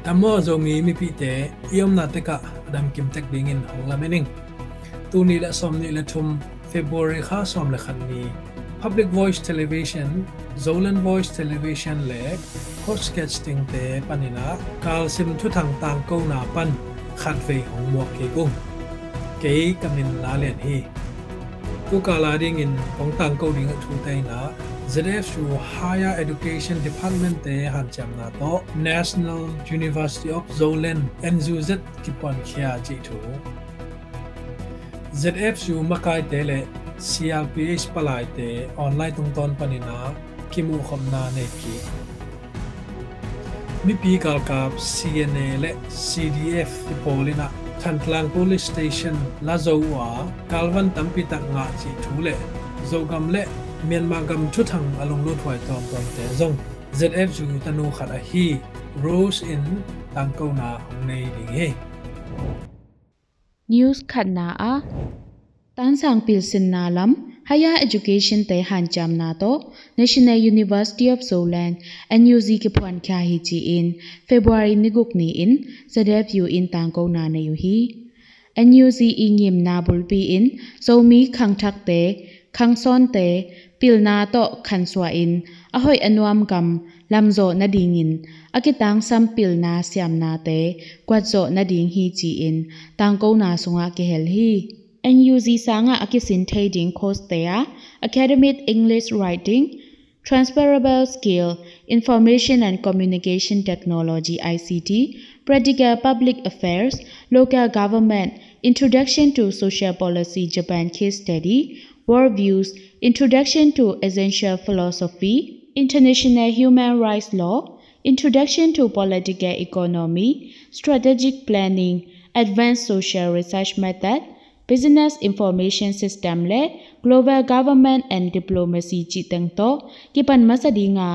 Tamo zomi mi pite iom na teka adam kim tek dingin hong lamening tuni la som ni la thum February kha som la khan ni Public Voice Television Zolan Voice Television le Podcasting te panina kal sim thu thang tang ko na pan khat ve hong mo ke gung ke kamin la len hi tu kala ding in hong tang ko ding thu tai na ZF su Higher Education Department te han cham na to National University of Zolan NZZ kipon khia chi thu ZF su makai te le CRPH palai te online tung ton panina kimu khomna ne ki mi pi kal kap CNA le CDF polina Thantlang Police Station la zowa kalwan tampi tak nga chi thu le zogam le Myanmar gam thu thang along lo thwai tom tom te zong ZF su tanu khat a hi Rose in tangko na hong nei ding he News khat na a tan sang pil sin na lam Higher Education te han cham na to National University of Zolan NUZ ki phuan kya hi chi in February ni guk ni in ZFU in tangko na ne yu hi NUZ ingim na bul pi in zomi khang thak te khang son te pil na to khan swa in ahoi anuam kam lamzo na ding in akitang sam pil na siam na te kwatzo na ding hi chi in tangko na sunga ke hel hi NUZ sanga akisin thading course te a academic English writing transferable skill information and communication technology ICT practical public affairs local government introduction to social policy Japan case study world views introduction to essential philosophy international human rights law introduction to political economy strategic planning advanced social research method business information system le global government and diplomacy chi teng to kipan masadi nga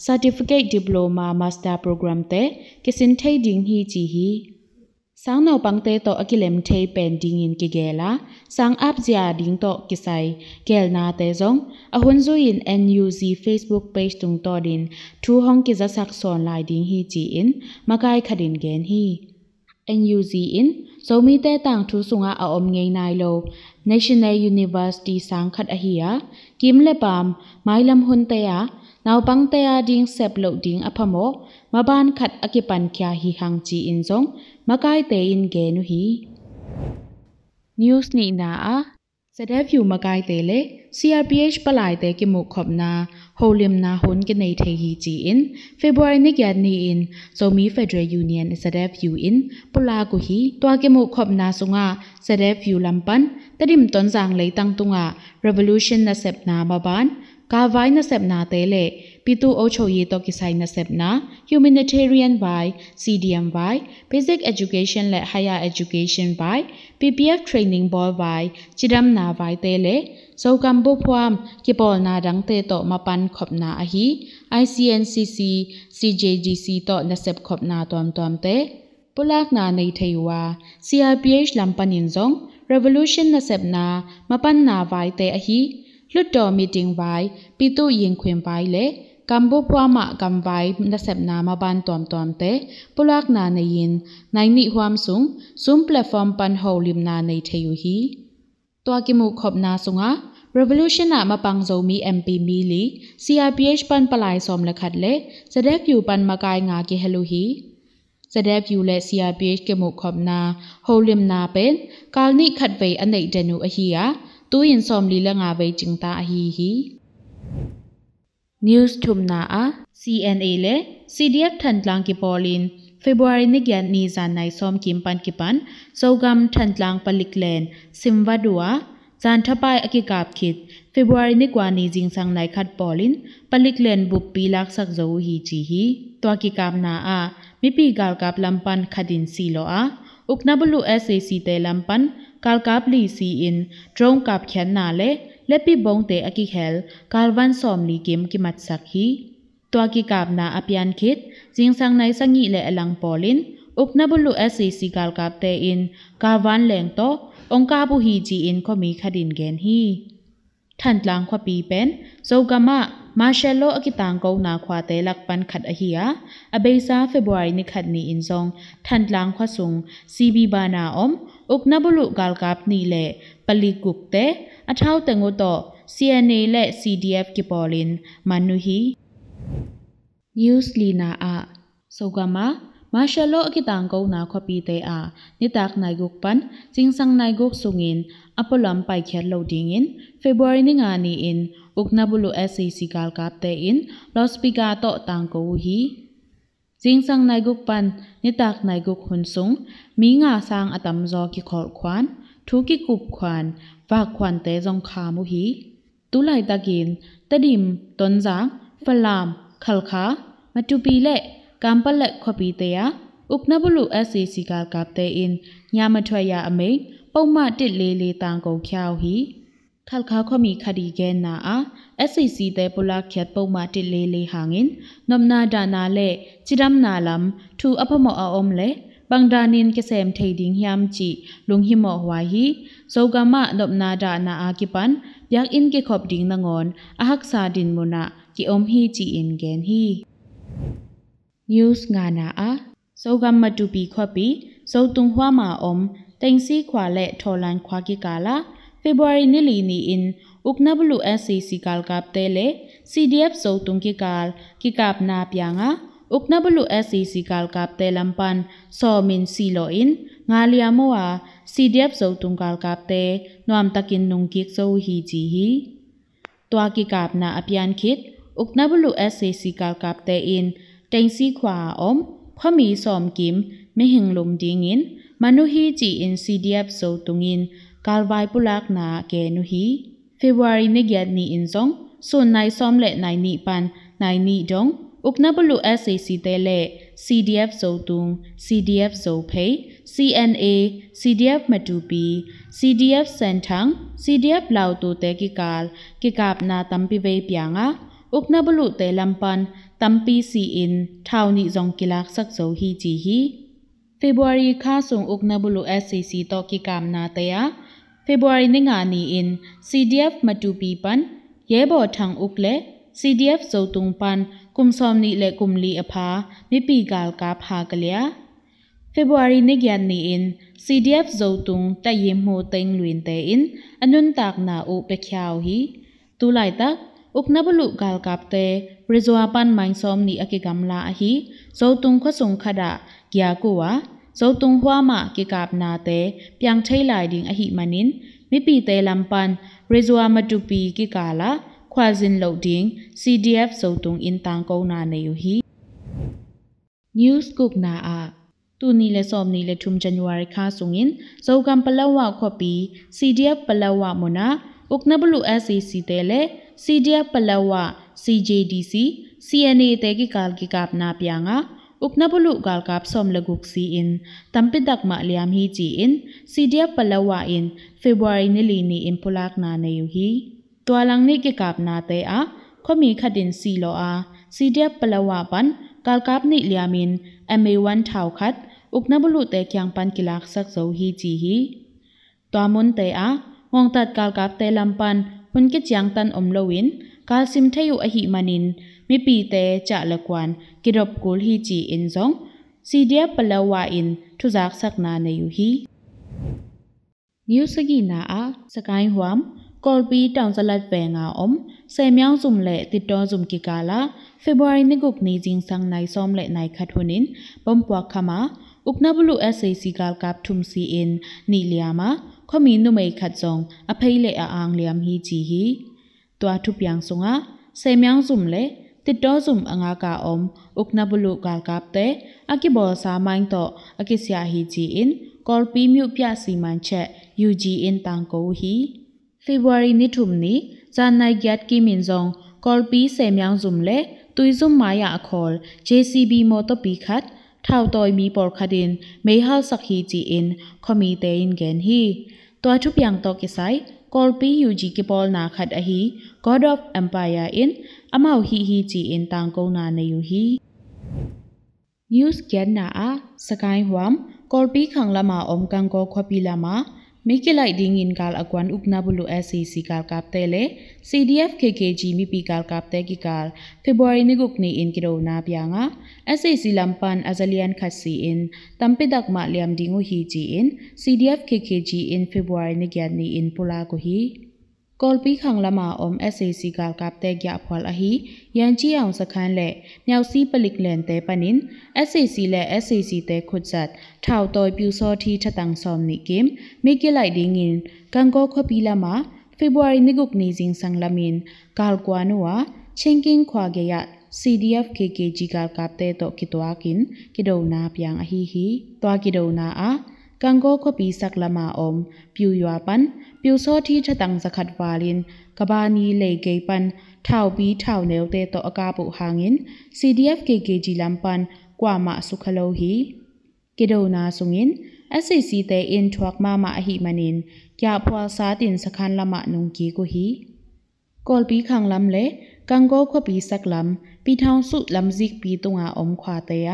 certificate diploma master program te kisin thai ding hi chi hi sang naw pangte to akilem thei pending in kigela sang ap jia ding to kisai kelna te zong ahun zu in NUZ Facebook page tung to din thu hong ki za sak son lai ding hi chi in makai khadin gen hi NUZ in zomi te tang thu sunga a om ngei nai lo National University sang khat a hiya kim le pam mailam hun te ya naw pang te ya ding sep lo ding aphamo maban khat akipan kya hi hang chi in zong makai te in ge nu hi news ni na a ZFU makai te le CRPH palai te ki mu khopna holim na hun ke nei the hi chi in February ni kya ni in zomi Federal Union ZFU in pula ku hi twa ke mu khopna sunga ZFU lampan tadim ton jang lei tang tunga revolution na sep na baban ka vai na sep na te le pitu o chho yi to ki sai na sep na humanitarian vai CDM vai basic education le higher education vai PPF training ball vai chidam na vai te le zokam bu phwam ki pol na dang te to mapan khopna a hi ICNCC CJDC to na sep khopna tom tom te pulak na nei theiwa CRPH lampanin zong revolution na sep na mapan na vai te a hi Luto meeting vai pitu yin khwem vai le kambu phwama kam vai na sep na maban tom tom te pulak na nein naini huam sum platform pan holim na nei theyu hi twa ki mu khop na sunga revolution na mapang zomi MP mili CRPH pan palai som la khat le ZFU pan makai nga ki helu hi ZFU le CRPH ke mu khop na holim na pen kalni khat ve anei denu a hi ya tu in som li la nga ve chingta a hi news thumna a CNA le CDF Thantlang ki polin February ni gyan ni zan nai som kimpan kipan sogam Thantlang paliklen simwadua zan thapai akikap khit February ni kwani jingsang nai khat polin paliklen bup pilak sak zo hi chi hi to ki kap na a mi pi gal kap lampan khadin si lo a uknabulu SAC te lampan kalkap li si in drone kap khyan na le lepi bong te aki hel kalwan som li kim ki mat sak hi to ki kap na apian khit jingsang nai sangi le alang polin uknabulu SAC kalkap te in kalwan leng to ongka bu hi ji in khomi khadin gen hi Thantlang khwapi pen zogama มาเชลโลอกิตังกูนาควาเตลักปันขัดอหิยาอเบซาเฟบรุยนิขัดนีอินซองทันลางขวาสุงซีบีบานาอมอุกนับลุกาลกับนีเลปลีกุกเตอเท้าเตงโอโต CNA และ CDF กิปอลินมานุฮีนิวส์ลีนาอาโซกามามาเชลโลอกิตังกูนาควาปีเตอานิตักนายกุกปันจิงสังนายกุกสุงินอพลัมไปเขียนโลดิงินเฟบรุยนิงานีอินอุกนับลุ SCC กาลกับเตอินลอสปิกาโตตังกูฮีจิงสังนายกุกปันนิตักนายกุกหุนซุงมีงาสังอตัมจอกิขอลควานทุกิกุบควานฝากควานเตจงขามุฮีตุไลตะกินตะดิมตนจางฟลามขลขามาตุปีเละกัมปะเละขปีเตยอุกนับลุ SCC กาลกับเตอินยามทวยาอเมงปงมาติดเลตังกูเขียวฮีขลขาขมีคดีแกนนาอา SCC เตปุลาเขียดปงมาติดเลหางินนมนาดานาเละจิรัมนาลัมทูอภมออมเละบังดานินเกษมเทดิงยามจีลุงหิมอวาฮีโซกามะดบนาดานาอากิปันยักอินเกขอบดิงนงอนอาฮักซาดินมุนะกิอมฮีจีอินเกนฮีนิวส์งานาอาโซกามมาตูปีขวปีโซตุงหัวมาอมเต็งซีขวาและทอลันควากิกาลาเฟบรุยนิลีนีอินอุกนับลุ SCC กาลกับเตเล CDF โซตุงกิกาลกิกาบนาปยางาอุกนับลุ SCC กาลกับเตลัมปันโซมินซีโลอินงาเลียมัว CDF โซตุงกาลกับเตนวมตะกินนุงกิกโซฮีจีฮีตัวกิกาบนาอพยันคิดอุกนับลุ SCC กาลกับเตอินเต็งซีขวาอมขมีสอมกิมไม่หิงลมดิงินมนุฮีจีอิน CDF โซตุงอินกาลไวปุลักนาเกนุฮีเฟบรุยนิกยัดนีอินซงส่วนนายซอมและนายนีปันนายนีดงอุกนับลุ SCC เตเล CDF โซตุง CDF โซเพย์ CNA CDF มาตูปี CDF เซนทัง CDF ลาวตูเตกิกาลกิกาบนาตัมปิเวปยางาอุกนับลุเตลัมปันตัมปีซีอินทาวนิจงกิลักสักโซฮีจีฮีเฟบรุยค่าส่งอุกนับลุ SCC ตอกิกามนาเตยเฟบรุยนิงานีอิน CDF มาตูปีปันเยบอทังอุกเล CDF โซตุงปันกุมซอมนิเลกุมลีอภามิปีกาลกาพากะเลียเฟบรุยนิกยันนีอิน CDF โซตุงตะยิมโฮเต็งลุยนเตอินอนุนตากนาอุเปเขียวฮีตุไลตักอุกนับลุกาลกับเตบริจวาปันไมซอมนีอกิกัมลาฮีโซตุงขสุงขดากิยากัวโซตุงหัวมากิกาบนาเตเปียงใช้ลายดิงอหิมันินมิปีเตลัมปันบริจวามาตุปีกิกาลาควาซินโลดิง CDF โซตุงอินตังกูนาเนยูฮีนิวส์กุกนาอาตูนีเลซอมนีเลทุมจันวาริคาสุงินโซกัมปลาวะขวปี CDF ปลาวะมุนาอุกนับลุ SCC เตเล CDF ปลาวะ CJDC CNA เตกิกาลกิกาบนาปยางาอุกนับลุกาลกับสมลกุกซีอินตัมปิดักมาเลียมฮีจีอิน CDF ปลาวะอินเฟบรุยนิลีนีอินพุลักนาเนยูฮีตัวลังนิกิกาบนาเตอาขมีขดินซีโลอา CDF ปลาวะปันกาลกับนิเลียมิน MA1 ทาวคัดอุกนับลุเตกยังปันกิลักสักโซฮีจีฮีตัวมุนเตอางงตัดกาลกับเตลัมปันพุนกิจยังตันอมโลวินกาลซิมเทยุอหิมันินมิปีเตจะละกวนกิรบกุลฮีจีอินซง CDF ปลาวะอินทุจักสักนาเนยูฮีนิวสกีนาอาสกายหวมกอลปีตาวสลัดแปงาอมเซมยังซุมเละติดต่อซุมกิกาลาเฟบรุยนิกุกนีจิงสังนายซอมเละนายคัดหุนินบอมปวกขมาอุกนับลุ SCC กาลกับทุมซีอินนีเลียมาขมีนุเมขัดจงอภัยเละอางเลียมฮีจีฮีตัวทุบยังสงะเซมยังซุมเละติดต่อซุมองากาอมอุกนับลุกาลกับเตอากิบอสามัยโตอากิสยาฮีจีอินกอลปีมิวปยาสีมันเชยูจีอินตังโกฮีเฟบรุยนิทุมนี้จานนายยัดกิมินซงกอลปีเซมยังซุมเละตุยซุมมายาอคอล JCB มอตปีคัดท้าวตอยมีปอลคดินเมฮัลสักฮีจีอินขมีเตอินเกนฮีตัวทุบยังตอกิไซกอลปียูจีกิปอลนาคัดอฮี God of Empire in อมาวฮีจีอินตังโกนาเนยูฮีนิวส์แกนนาอาสกายหวมกอลปีขังละมาอมกังโกควปีละมา มีกิไลดิงินกาลอกวนอุกนาบุลุ SAC กาลกับเตเล CDF KKG มีปีกาลกับเตกิกาล February นิกุกนีอินกิโรนาเปียงะ SAC ลัมปันอาซาเลียนคัดซีอินตัมปิดักมาเลียมดิงูฮีจีอิน CDF KKG อิน February นิกยันนีอินปุลากุฮีกอลปีขังละมาอม SAC กาลกับเตกยาพอลอหียันจีเอาสักขันเละแนวซีปลิกเลนเตปนิน SAC และ SAC เตขุดจัดท้าวตอยปิวซอทีทตังซอมนิกิมมีกิไลดิงินกังโกขปีละมา February นิกุกนีจิงสังละมินกาลกวานัวเชงกิงควาเกีย CDF KKG กาลกับเตโตกิตัวกินกิโดนาเปียงอหีฮีตัวกิโดนาอากังโกขปีสักละมาอมปิวยัวปันปิวซอทีทตังสกัดวาลินกบานีเลเกปันท้าวปีท้าวเนวเตโตอกาปุหางิน CDF KKG ลัมปันกว่ามาสุขโลฮีกิโดนาสุงิน SAC เตอินทวักมามาหิมันินยาพวาซาตินสคันละมะนุงกีกุฮีกอลปีขังลำเลกังโกขปีสักลำปีทองสุดลำซิกปีตุงอาอมควาเตย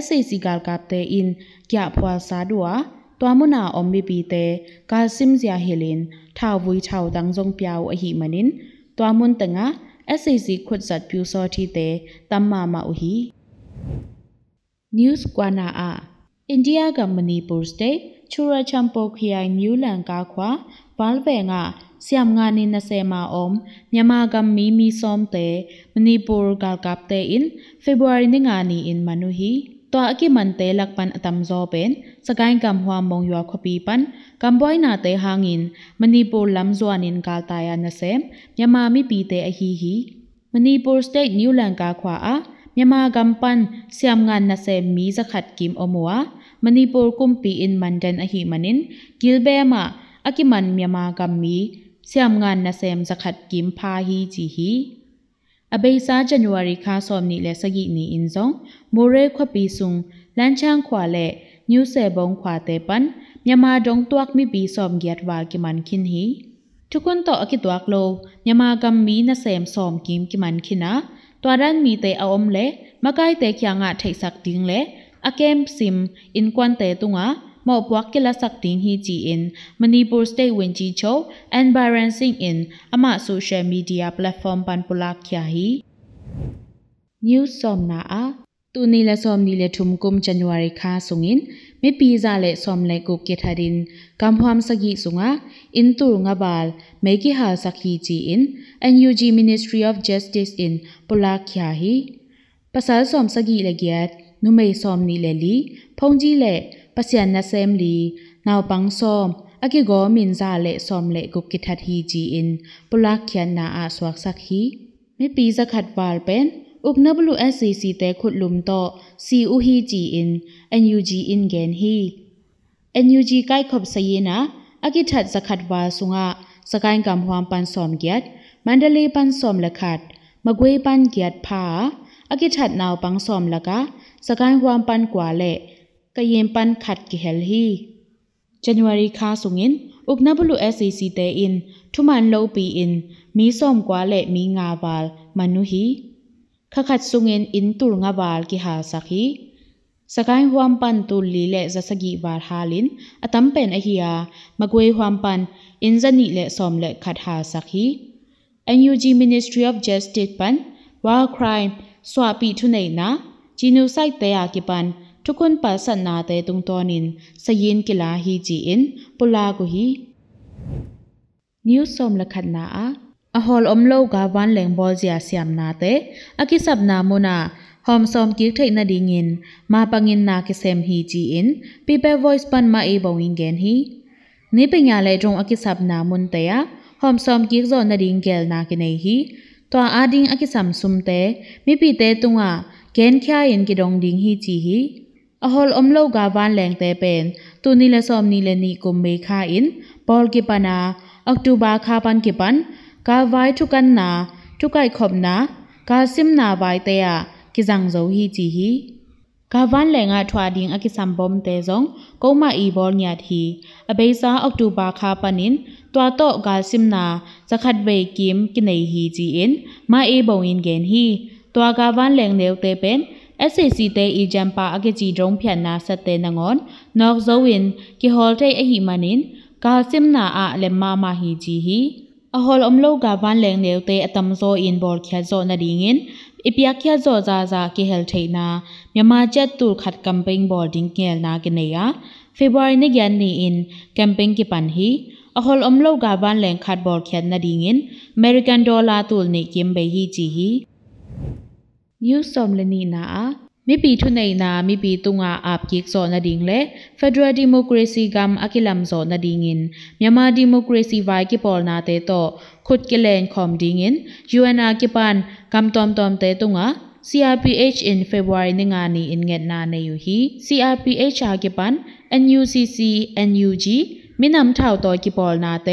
SAC กาลกับเตอินยาพวาซาดัวตัวมุนาอมบีปีเตกาซิมเซียเฮลินท้าววุยท้าวดังจงเปียวอหิมันินตัวมุนตงะ SAC ขุดจัดปิวซอทีเตตัมมามาอุฮีนิวส์กวานาอาอินเดียกับมณีปูร์สเตชูราชัมโปขยายนิวแลนกาควาวาลเวงะเสียมงานินเซมาอมยามากัมมีซอมเตมณีปูร์กาลกับเตอิน February นิงานีอินมานุฮีตัวอกิมันเตลักปันอตัมโซเป็นสกายกัมฮวามมงยัวขปีปันกัมบอยนาเตหางินมณีปูร์ลำจวนินกาลตายานเซมยามามีปีเตอฮีฮีมณีปูร์สเตนิวแลนกาควาอาMyanmar gampan siam ngan na se mi zakhat kim omwa Manipur kumpi in mandan ahi manin Gilbema akiman Myanmar gammi siam ngan na sem zakhat kim pha hi chi hi Abeisa January kha somni le sagi ni inzong more khwapi sung lanchang khwa le new se bong khwa te pan Myanmar dong tuak mi bi som gyat wa kiman khin hi Tukun to akitwak lo Myanmar gammi na sem som kim kiman khinaตัวด้านมีเตออมเละมาไกเตขยางะไทสักดิงเละอาเกมซิมอินควันเตตุงะหมอบวักกิลสักดิงฮีจีอินมณีปูร์สเตวินจีโชแอนบารันซิงอินอามาโซเชียลมีเดียแพลตฟอร์มปันปุลักขยาฮีนิวส์ซอมนาอาตูนีและซอมนีและทุมกุมจันวาริคาสุงินไม่ปีซาและซอมและกุกเกทาดินกำความสกิสุงะอินตูรงะบาลไม่กิหาสักฮีจีอินNUG Ministry of Justice in Polakia hi pasal som sagi le gyat numei som ni le li phongji le pasian na sem li naw pang som agi go min za le som le gup ki that hi ji in Polakia na a swak sak hi mi pi zakhat wal pen uknablu SCC te khut lum to si u hi ji in NUG in gen hi NUG kai khop sayena agi that zakhat wal sunga sakai kam hwam pan som gyat Mandalay pan som lakat magwe pan gyat pha akithat naw pang som laka sakai hwam pan kwa le kayem pan khat ki hel hi January kha sungin uknabulu SCC te in thuman lo pi in mi som kwa le mi nga wal manu hi khakhat sungin in tur nga wal ki ha sakhi sakai hwam pan tul li le zasagi war halin atam pen ahia magwe hwam pan in zani le som le khat ha sakhi NUG Ministry of Justice pan war crime swapi thunei na genocide te ya ki pan thukun pa san na te tung tonin sayin kila hi ji in pula ko hi news som la khat na a hol omlo ga wan leng bol jia siam na te akisap na mona hom som ki thei na dingin ma pangin na ki sem hi ji in people voice pan ma e bawing gen hi ni penya le jong akisap na mun te ya hom som ki zo na ding gel na ki nei hi to ading akisam sum te mi pi te tunga gen khya in ki dong ding hi chi hi a hol omlo ga wan leng te pen tu ni la som ni le ni kum me kha in bol ki pana october kha pan ki pan ka vai thukan na thukai khop na ka sim na vai te ya ki jang zo hi chi hi ka wan lenga thwa ding akisam bom te zong ko ma i bol nya thi abeisa october kha panin twa to gal simna zakhat ve kim ki nei hi ji in ma e bawin gen hi twa ga wan leng neu te pen SCC te i jampa age ji dong phyan na sat te nangon nok zowin ki hol te a hi manin กาซิมนาอะเลมมามาฮีจีฮีอฮอลอมโลกาวันแรงเนวเตอตัมโซอินบอลแคโซนาดิงินอีเปียกแคโซซาซากิเฮลเทนาเมียมาเจ็ดตูขัดกัมเปงบอลดิงเกลนากินเนียเฟบรุยนิยันนีอินกัมเปงกิปันฮีอฮอลอมโลกาวันแรงขัดบอลแคนาดิงินอเมริกันดอลลาร์ตูลนิกิมเบฮีจีฮียูสอมเลนีนามิปีทุนในนามิปีตุงาอาบกิกโซนาดิงเลเฟดรัลดิโมคราซีกัมอากิลัมโซนาดิงินเมียมาดิโมคราซีไวกิปอลนาเตโตขุดกิเลนคอมดิงินยูเอ็นอากิปันกัมตอมเตตุงา CRPH in February นิงานีอินเงตนาเนยูฮี CRPH อากิปัน NUCC NUG มินำเท่าต่อกิปอลนาเต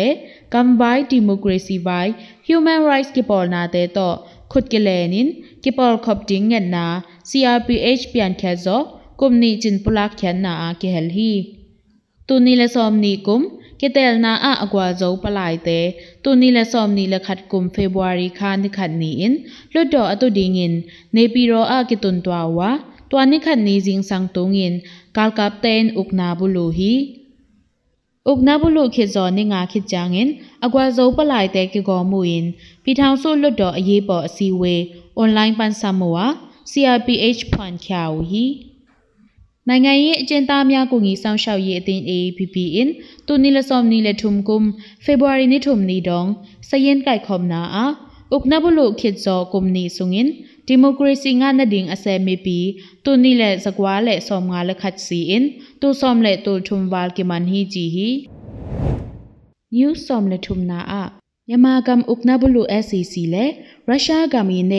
กัมไวดิโมคราซีไว Human Rights กิปอลนาเตโตขุดกิเลนินกิปอลขบดิงเงินนา CRPH เปลี่ยนแค่โซกุมนี้จินปุลักเขียนนาอาเกเฮลฮีตูนี้ละซอมนี้กุมเกเตลนาอาอกวาโจปลายเตตูนี้ละซอมนี้ละขัดกุมเฟบรุยคานิขัดนี้อินลุดดออตุดิงินเนปิโรอากิตุนตัววะตัวนิขัดนี้จิงสังตุงินกาลกับเตนอุกนาบุลูฮีอุกนาบุลูคิดจอนิงาคิดจางินอากวาโจปลายเตกิกอมูอินพิทางสู้ลุดดออเยปอซีเวออนไลน์ปันซามัว CRPH ผ่านข่าวฮีในไงเจนตามยากุงีสาวชาวเยติน APP อินตุนิละซอมนิละทุมกุมเฟบรุยนิทุมนีดองสเย็นไก่คอมนาอาอุกนาบุลุคิดจอกุมนีสุงินดิโมคราซีงานนดิงอาเซเมปีตุนิละสกวาและซอมงาละขัดซีอินตุซอมและตุทุมวาลกิมันฮีจีฮีนิวซอมและทุมนาอายามากำอุกนาบุลุ SEC และรัสเซียกามีเน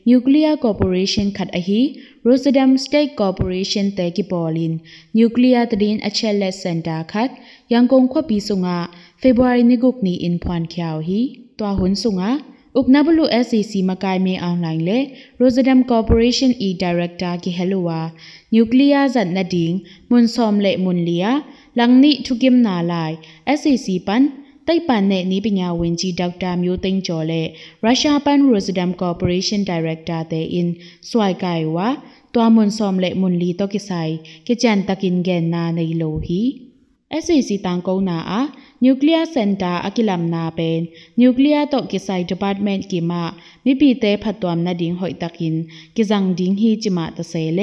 นิวเคลียร์คอร์ปอเรชันขัดอหีโรสดัมสเตทคอร์ปอเรชันเตกิปอลินนิวเคลียร์ตดินอัชเชลเลสเซนตาขัดยังคงควบปีสุงาเฟบรุยนิกุกนีอินพวนข่าวฮีตัวหุนสุงาอุกนาบุลุ SEC มากายเมออนไลน์เลโรสดัมคอร์ปอเรชันดีเรคเตอร์กิเฮลัวนิวเคลียร์จัดนาดิงมุนซอมเลมุนเลียหลังนี้ทุกิมนาลาย SEC ปันไต้ปันเนนี้เป็นยาวินจีดร.มิวติงจอเลรัสเซียปันโรสดัมคอร์ปอเรชันดีเรคเตอร์เตอินสวายกายวะตัวมุนซอมเลมุนลีตอกิไซกิจันตะกินเกนนาในโลฮี SEC ตังกูนาอานิวเคลียร์เซ็นเตอร์อากิลัมนาเป็นนิวเคลียร์ตอกิไซดีพาร์ตเมนต์กิมามิปีเตผัดตัวนาดิงหอยตะกินกิจังดิงฮีจิมาตะเซเล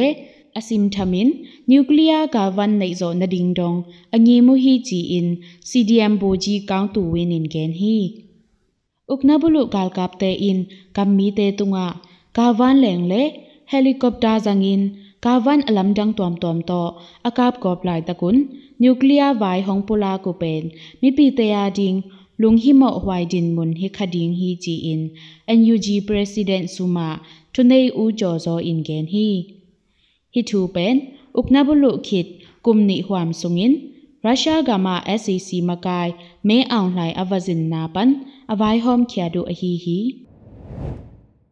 อาซิมทามินนิวเคลียร์กาวันในโซนดิงดงอันยีมุฮีจีอิน CDM โบจีกางตูวินินเกนฮีอุกนาบุลุกาลกับเตอินกัมมีเตตุงากาวันแหลงเลเฮลิคอปเตอร์จังอินกาวันอลัมดังตอมโตอากาบกอบลายตะกุนนิวเคลียร์ไวฮองปุลากุเป็นมิปีเตยาดิงลุงฮิโมฮวายดินมุนฮิคดิงฮีจีอิน NUG President Suma ทุเนอูจอโซอินเกนฮีฮิทูเป็นอุกนาบุลุคิดกุมนิหวามสุงินรัสเซียกามา SEC มากายเมออนไลน์อวาซินนาปันอวายฮอมเขียดูอฮี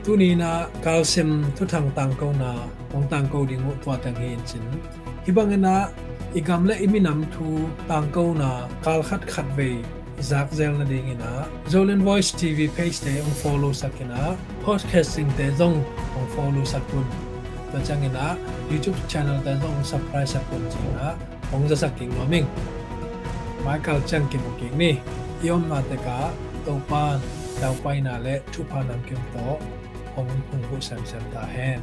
ตุนีนาคาลเซียมทุทางตังเกานาของตังเกาดิงุตัวตังเฮินสินฮิบังนาอีกำและอิมินำทูตังเกานาคาลขัดเวจากเซลนาดิงินา Zolan Voice TV page เตอง follow สักนา podcasting เตจงอง follow สักคนตัวจังนา YouTube channel เตจง subscribe สักคนจริงนะองจะสักกิ่งมามิงไมค์คัลจังกิ่งกิ่งนี่ยอมนาเตกาตัวปานดาวไปนาและทุพานังเก็บโตองหุ่นผู้แสมตาแฮน